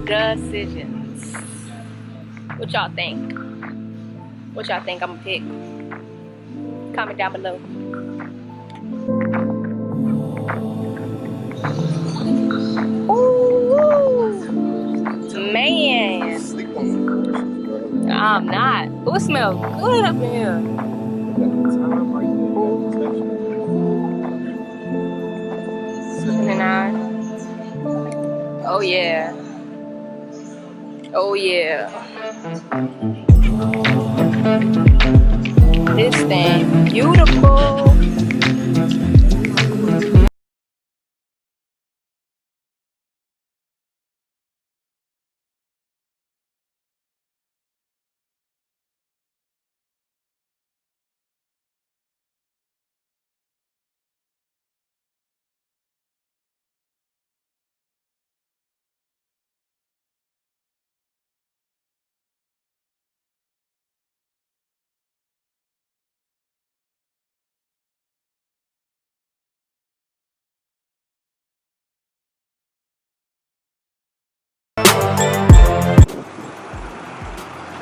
Decisions. What y'all think? What y'all think I'm gonna pick? Comment down below. Ooh, man. I'm not. Ooh, it smells good up in here. 79. Oh yeah. Oh yeah. This thing beautiful.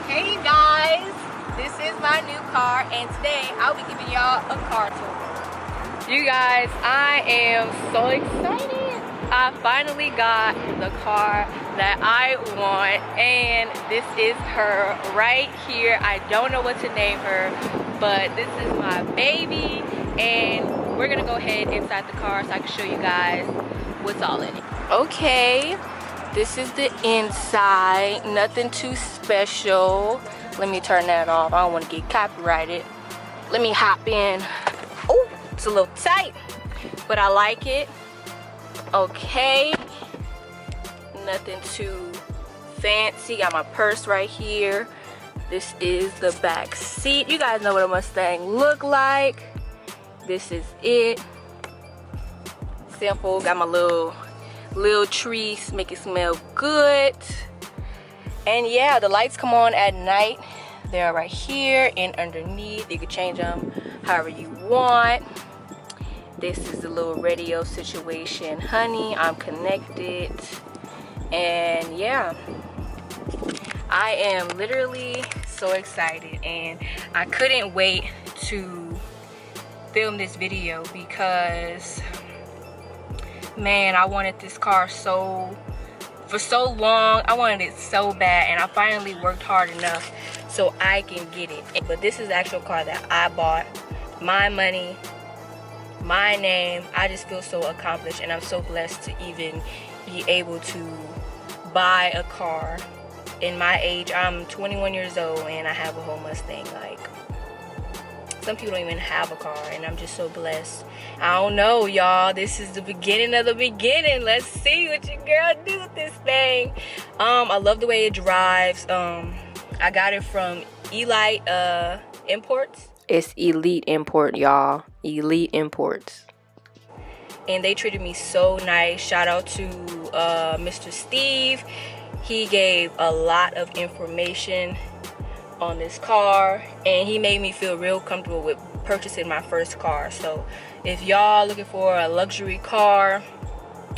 Hey guys, this is my new car and today I'll be giving y'all a car tour. You guys, I am so excited. I finally got the car that I want and this is her right here. I don't know what to name her, but this is my baby and we're gonna go ahead inside the car so I can show you guys what's all in it. Okay. This is the inside, nothing too special. Let me turn that off, I don't want to get copyrighted. Let me hop in. Oh, it's a little tight, but I like it. Okay, nothing too fancy. Got my purse right here. This is the back seat. You guys know what a Mustang look like. This is it. Simple, got my little trees, make it smell good. And yeah, the lights come on at night. They're right here and underneath. You can change them however you want. This is the little radio situation. Honey, I'm connected. And yeah, I am literally so excited and I couldn't wait to film this video because man, I wanted this car for so long. I wanted it so bad and I finally worked hard enough so I can get it. But this is the actual car that I bought. My money, my name. I just feel so accomplished and I'm so blessed to even be able to buy a car. In my age, I'm 21 years old and I have a whole Mustang. Like, some people don't even have a car and I'm just so blessed. I don't know, y'all, this is the beginning of the beginning. Let's see what your girl do with this thing. I love the way it drives. I got it from Elite Imports. It's Elite Import, y'all. Elite Imports. And they treated me so nice. Shout out to Mr. Steve. He gave a lot of information on this car and he made me feel real comfortable with purchasing my first car. So if y'all looking for a luxury car,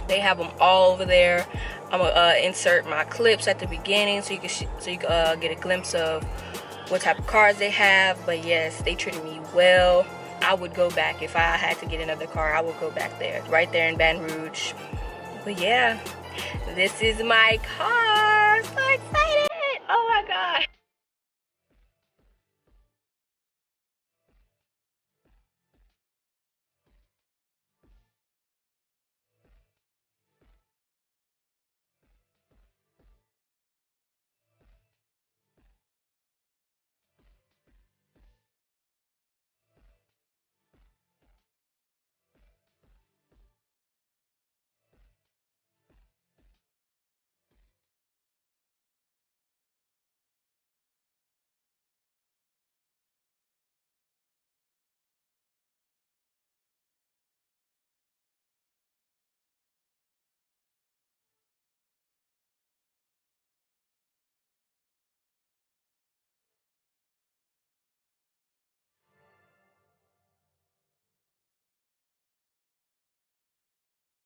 they have them all over there. I'm gonna insert my clips at the beginning so you can get a glimpse of what type of cars they have. But yes, they treated me well. I would go back if I had to get another car. I would go back there, right there in Baton Rouge. But yeah, this is my car. So excited.